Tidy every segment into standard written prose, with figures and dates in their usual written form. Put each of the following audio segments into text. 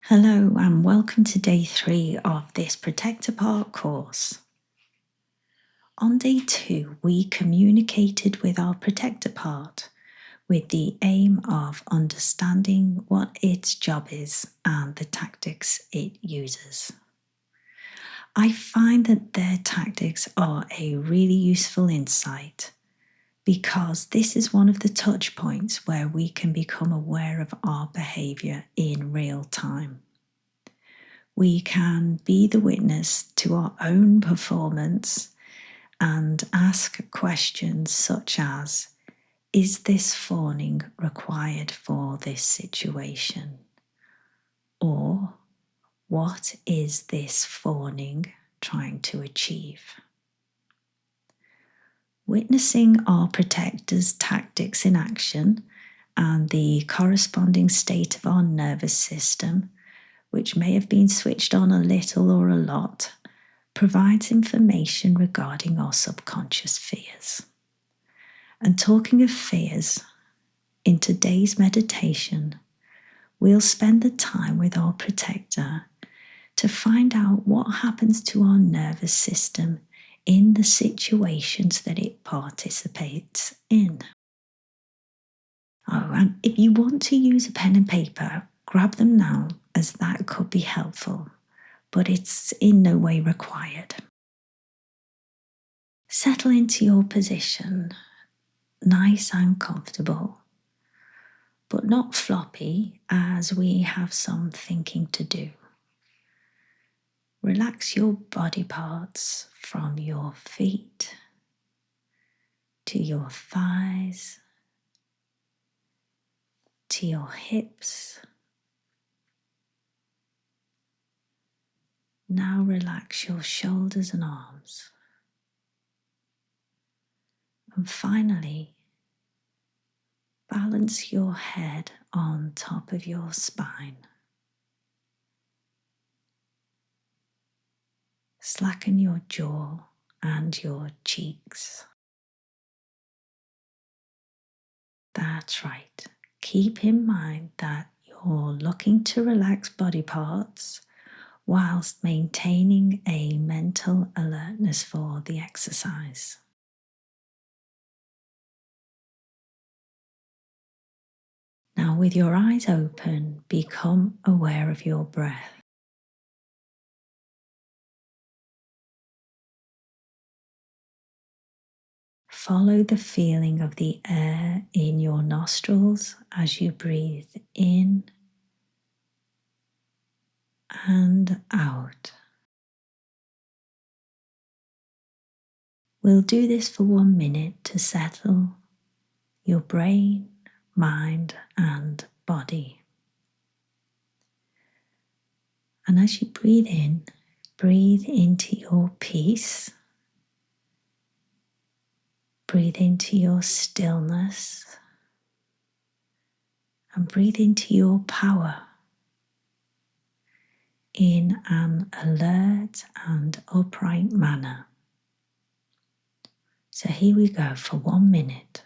Hello and welcome to day 3 of this Protector Part course. On day 2, we communicated with our Protector part with the aim of understanding what its job is and the tactics it uses. I find that their tactics are a really useful insight because this is one of the touch points where we can become aware of our behaviour in real time. We can be the witness to our own performance and ask questions such as, is this fawning required for this situation? Or, what is this fawning trying to achieve? Witnessing our protector's tactics in action and the corresponding state of our nervous system, which may have been switched on a little or a lot, provides information regarding our subconscious fears. And talking of fears, in today's meditation, we'll spend the time with our protector to find out what happens to our nervous system in the situations that it participates in. Oh, and if you want to use a pen and paper, grab them now, as that could be helpful, but it's in no way required. Settle into your position, nice and comfortable, but not floppy, as we have some thinking to do. Relax your body parts from your feet to your thighs, to your hips. Now relax your shoulders and arms. And finally, balance your head on top of your spine. Slacken your jaw and your cheeks. That's right. Keep in mind that you're looking to relax body parts whilst maintaining a mental alertness for the exercise. Now, with your eyes open, become aware of your breath. Follow the feeling of the air in your nostrils as you breathe in and out. We'll do this for 1 minute to settle your brain, mind, and body. And as you breathe into your peace. Breathe into your stillness and breathe into your power in an alert and upright manner. So here we go for 1 minute.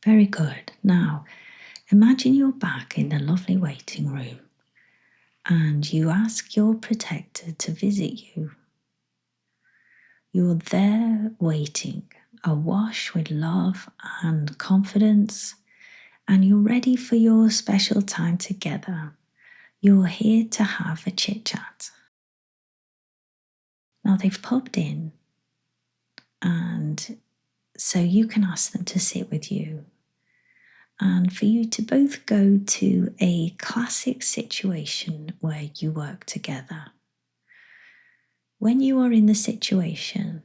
Very good. Now, imagine you're back in the lovely waiting room and you ask your protector to visit you. You're there waiting, awash with love and confidence, and you're ready for your special time together. You're here to have a chit-chat. Now they've popped in, and so you can ask them to sit with you. and for you to both go to a classic situation where you work together. When you are in the situation,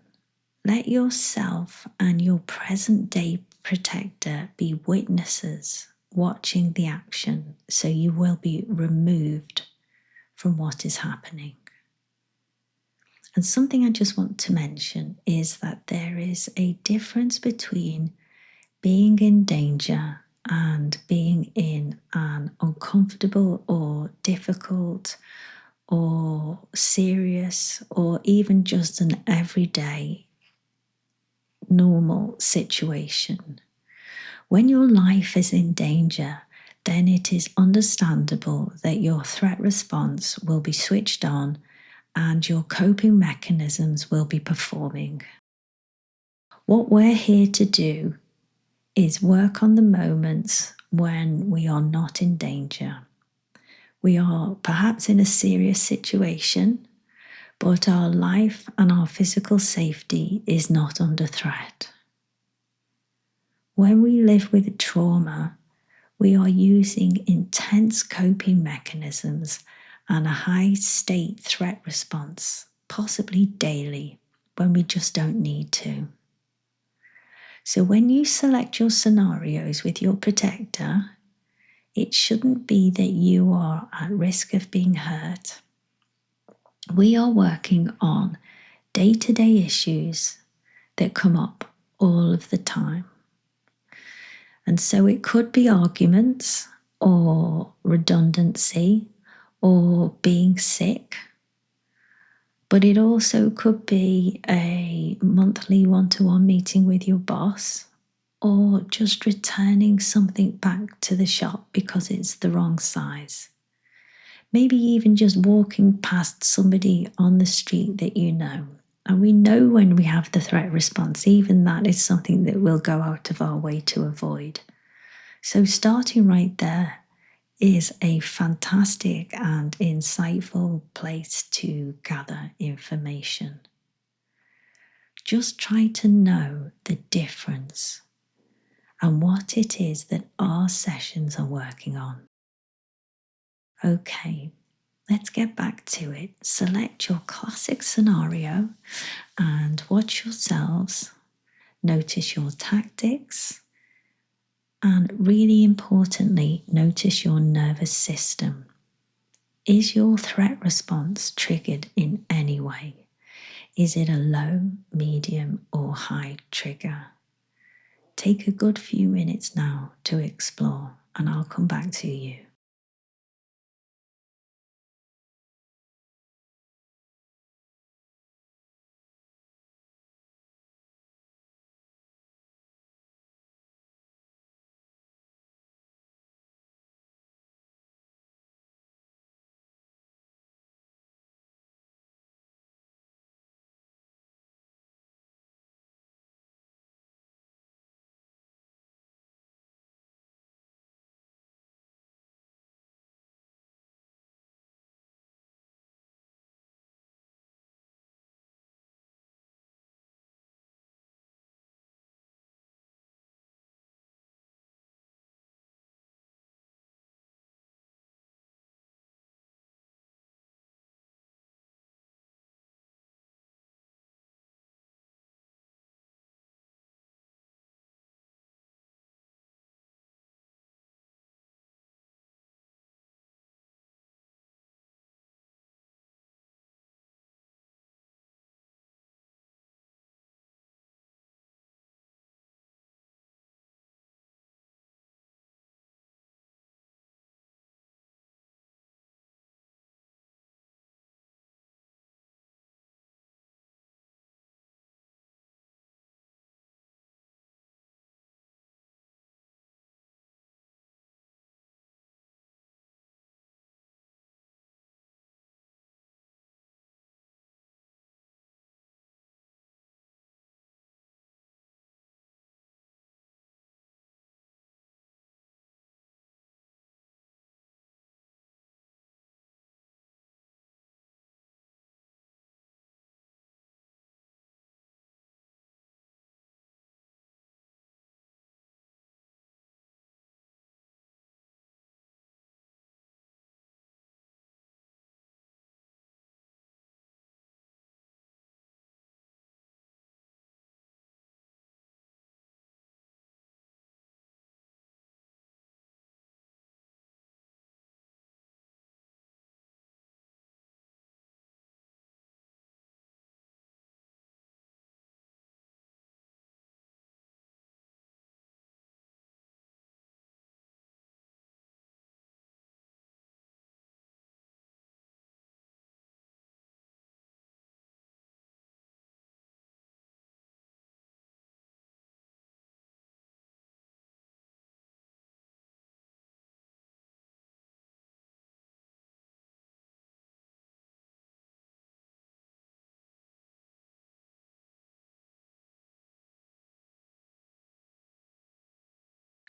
let yourself and your present day protector be witnesses watching the action, so you will be removed from what is happening. And something I just want to mention is that there is a difference between being in danger and being in an uncomfortable or difficult or serious or even just an everyday normal situation. When your life is in danger, then it is understandable that your threat response will be switched on and your coping mechanisms will be performing. What we're here to do is work on the moments when we are not in danger. We are perhaps in a serious situation, but our life and our physical safety is not under threat. When we live with trauma, we are using intense coping mechanisms and a high state threat response, possibly daily, when we just don't need to. So when you select your scenarios with your protector, it shouldn't be that you are at risk of being hurt. We are working on day-to-day issues that come up all of the time. And so it could be arguments or redundancy or being sick, but it also could be a monthly one-to-one meeting with your boss or just returning something back to the shop because it's the wrong size. Maybe even just walking past somebody on the street that you know. And we know when we have the threat response, even that is something that we'll go out of our way to avoid. So starting right there is a fantastic and insightful place to gather information. Just try to know the difference and what it is that our sessions are working on. Okay, let's get back to it. Select your classic scenario and watch yourselves. Notice your tactics. And really importantly, notice your nervous system. Is your threat response triggered in any way? Is it a low, medium, or high trigger? Take a good few minutes now to explore, and I'll come back to you.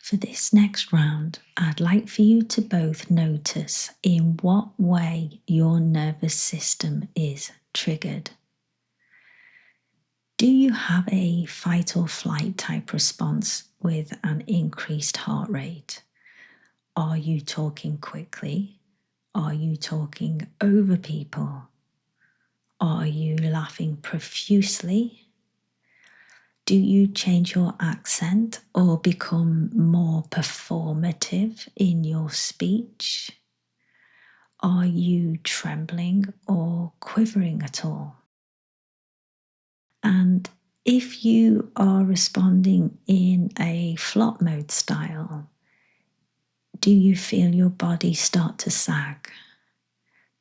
For this next round, I'd like for you to both notice in what way your nervous system is triggered. Do you have a fight or flight type response with an increased heart rate? Are you talking quickly? Are you talking over people? Are you laughing profusely? Do you change your accent or become more performative in your speech? Are you trembling or quivering at all? And if you are responding in a flop mode style, do you feel your body start to sag?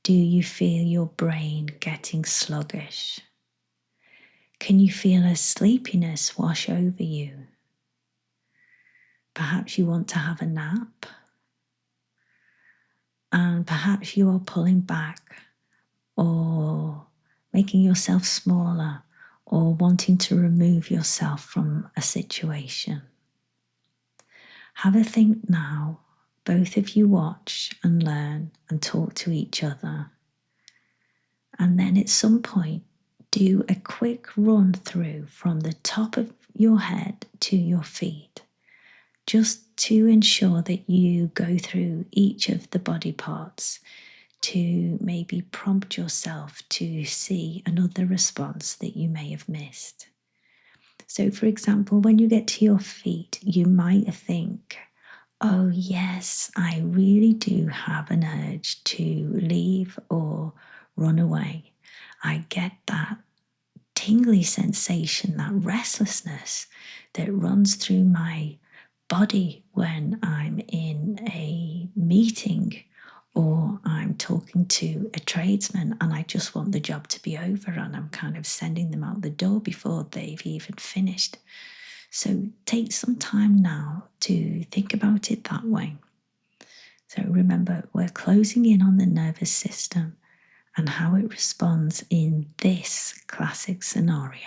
Do you feel your brain getting sluggish? Can you feel a sleepiness wash over you? Perhaps you want to have a nap, and perhaps you are pulling back or making yourself smaller or wanting to remove yourself from a situation. Have a think now. Both of you watch and learn and talk to each other. And then at some point, do a quick run through from the top of your head to your feet, just to ensure that you go through each of the body parts to maybe prompt yourself to see another response that you may have missed. So, for example, when you get to your feet, you might think, oh, yes, I really do have an urge to leave or run away. I get that tingly sensation, that restlessness that runs through my body when I'm in a meeting or I'm talking to a tradesman and I just want the job to be over and I'm kind of sending them out the door before they've even finished. So take some time now to think about it that way. So remember, we're closing in on the nervous system and how it responds in this classic scenario.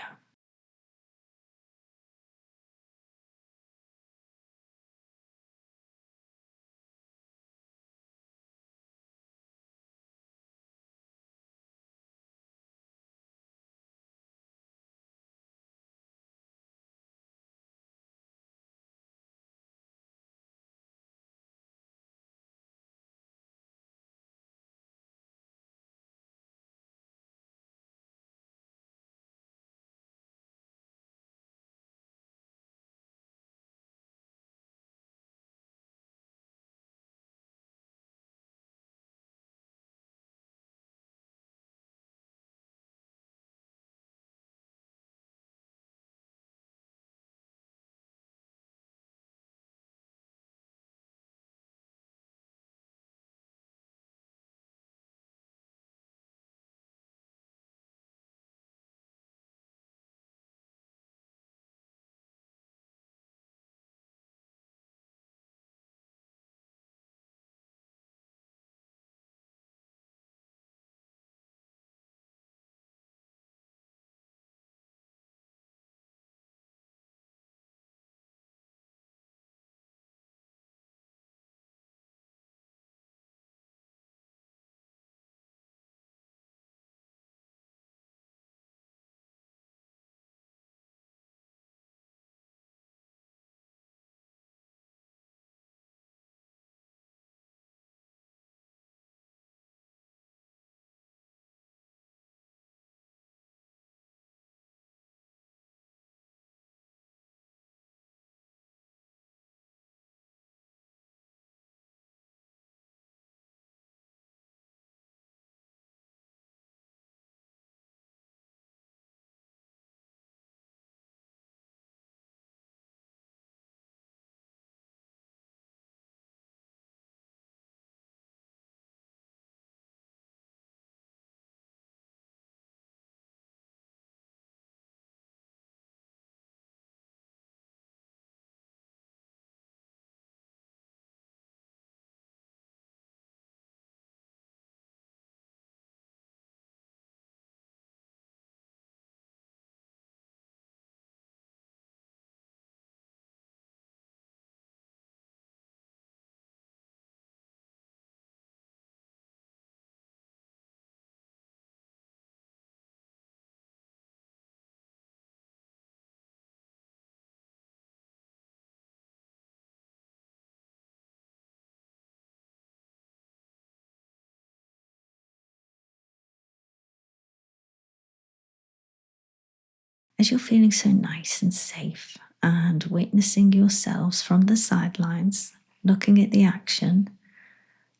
As you're feeling so nice and safe and witnessing yourselves from the sidelines, looking at the action,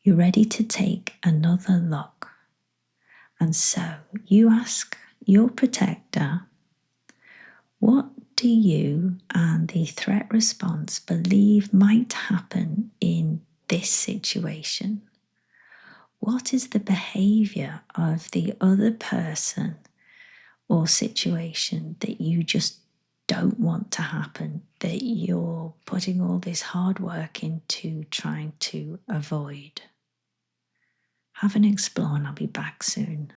you're ready to take another look. And so you ask your protector, what do you and the threat response believe might happen in this situation? What is the behavior of the other person or situation that you just don't want to happen, that you're putting all this hard work into trying to avoid? Have an explore and I'll be back soon.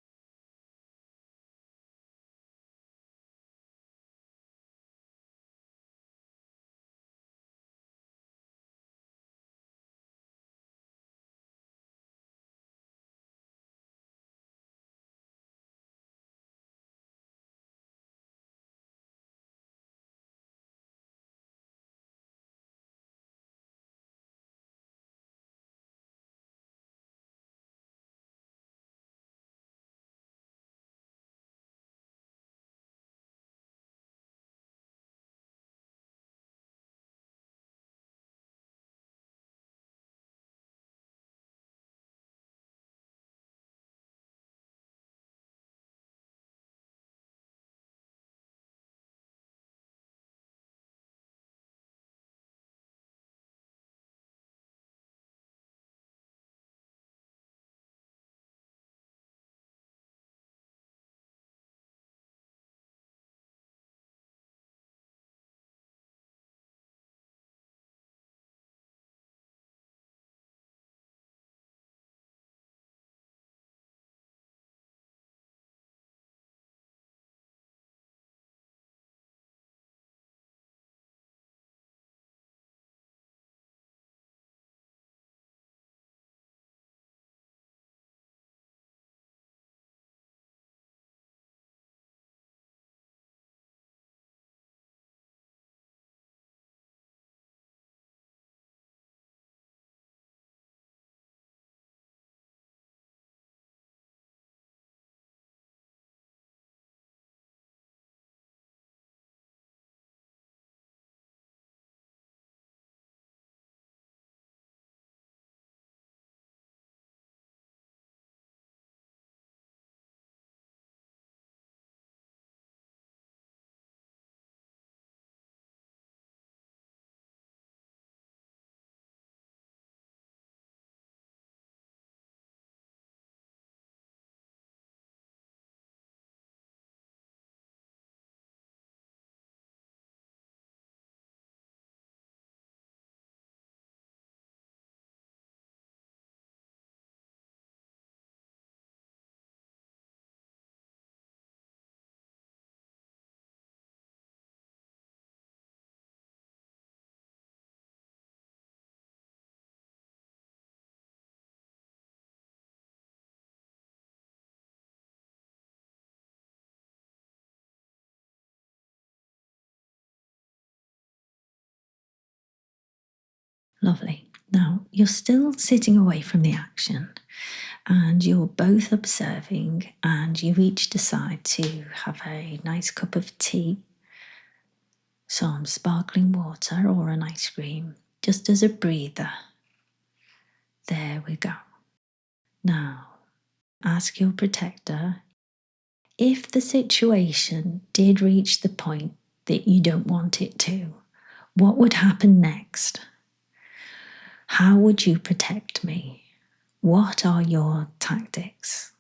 Lovely. Now, you're still sitting away from the action and you're both observing, and you each decide to have a nice cup of tea, some sparkling water, or an ice cream, just as a breather. There we go. Now, ask your protector, if the situation did reach the point that you don't want it to, what would happen next? How would you protect me? What are your tactics?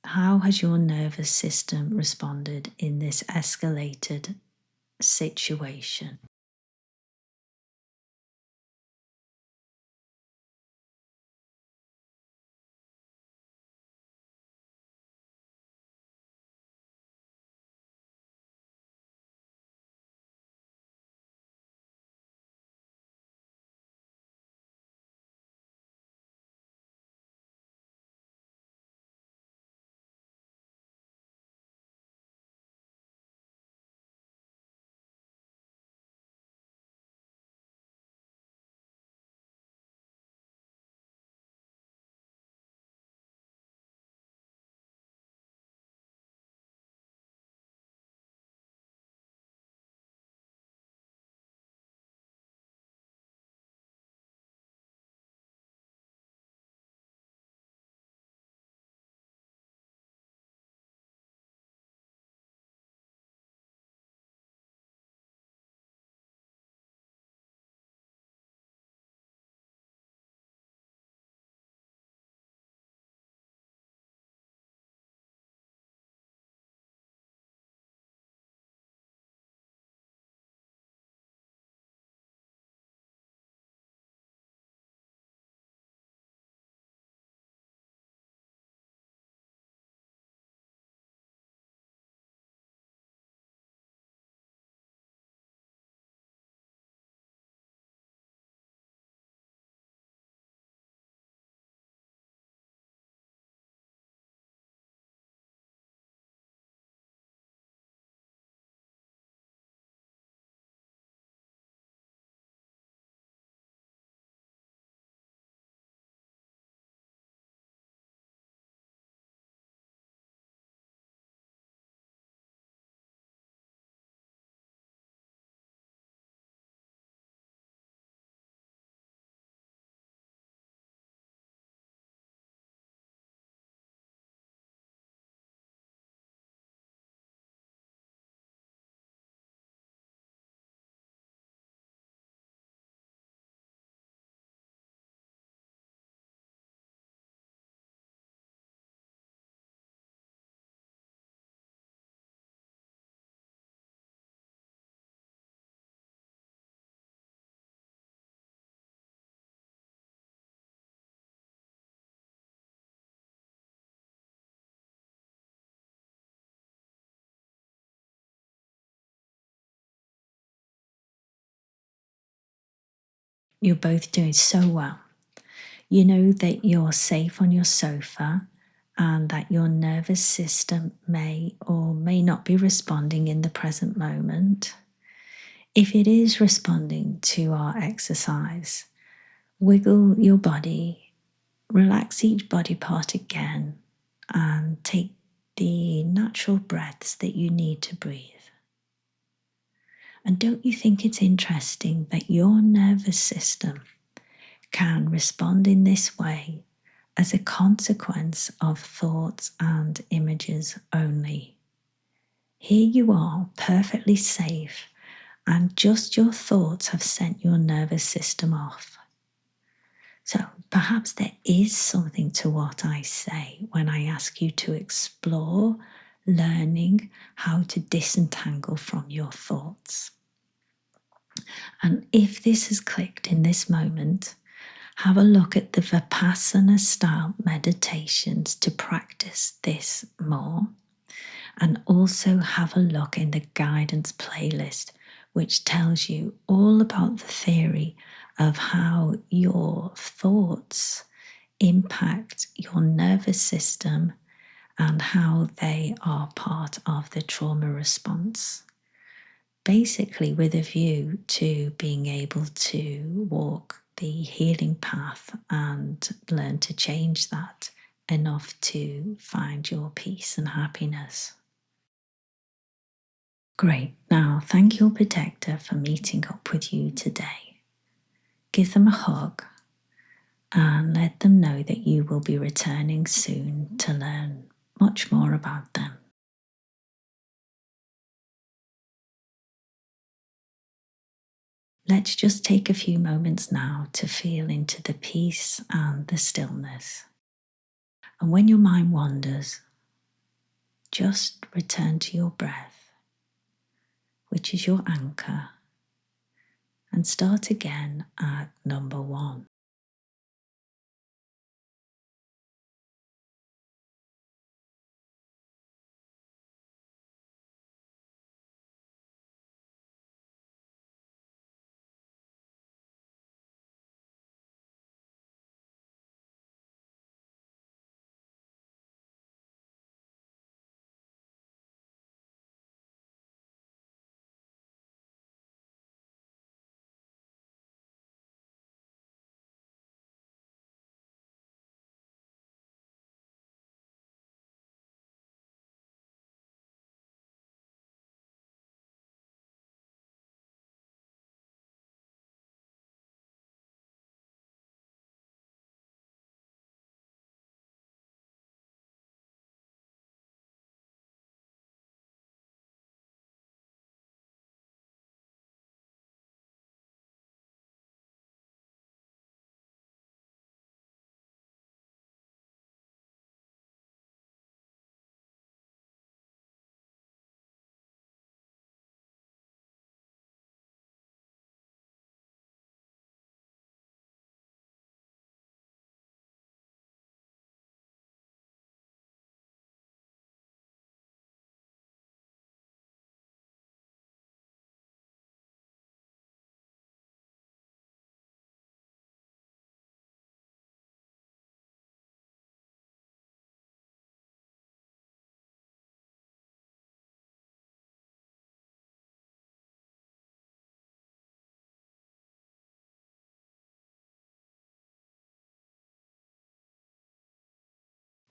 How has your nervous system responded in this escalated situation? You're both doing so well. You know that you're safe on your sofa and that your nervous system may or may not be responding in the present moment. If it is responding to our exercise, wiggle your body, relax each body part again, and take the natural breaths that you need to breathe. And don't you think it's interesting that your nervous system can respond in this way as a consequence of thoughts and images only? Here you are, perfectly safe, and just your thoughts have sent your nervous system off. So perhaps there is something to what I say when I ask you to explore learning how to disentangle from your thoughts. And if this has clicked in this moment, have a look at the Vipassana style meditations to practice this more. And also have a look in the guidance playlist, which tells you all about the theory of how your thoughts impact your nervous system and how they are part of the trauma response. Basically, with a view to being able to walk the healing path and learn to change that enough to find your peace and happiness. Great. Now, thank your protector for meeting up with you today. Give them a hug and let them know that you will be returning soon to learn much more about them. Let's just take a few moments now to feel into the peace and the stillness. And when your mind wanders, just return to your breath, which is your anchor, and start again at number 1.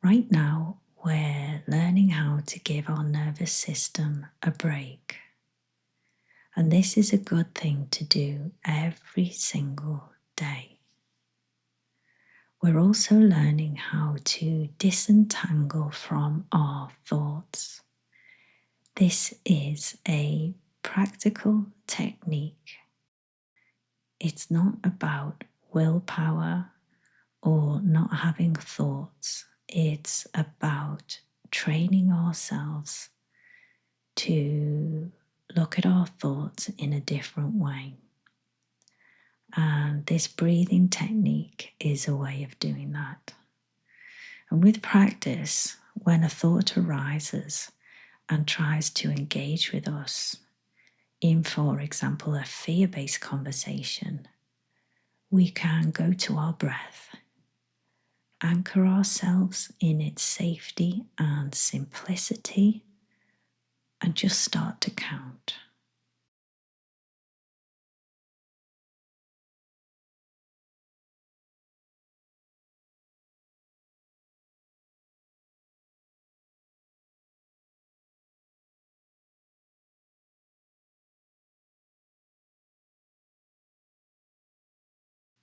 Right now, we're learning how to give our nervous system a break. And this is a good thing to do every single day. We're also learning how to disentangle from our thoughts. This is a practical technique. It's not about willpower or not having thoughts. It's about training ourselves to look at our thoughts in a different way. And this breathing technique is a way of doing that. And with practice, when a thought arises and tries to engage with us in, for example, a fear-based conversation, we can go to our breath, anchor ourselves in its safety and simplicity, and just start to count.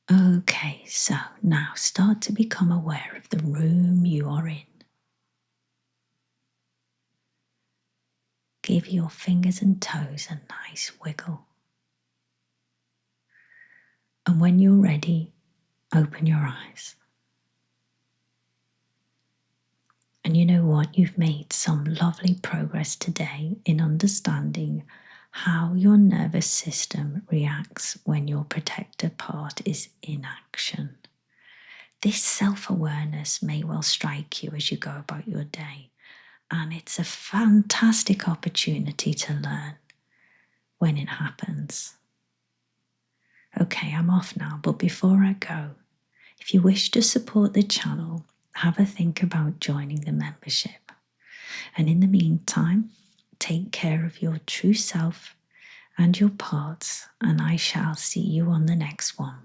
Okay, so now start to become aware of the room you are in. Give your fingers and toes a nice wiggle. And when you're ready, open your eyes. And you know what? You've made some lovely progress today in understanding how your nervous system reacts when your protector part is in action. This self-awareness may well strike you as you go about your day, and it's a fantastic opportunity to learn when it happens. Okay, I'm off now, but before I go, if you wish to support the channel, have a think about joining the membership. And in the meantime, take care of your true self and your parts, and I shall see you on the next one.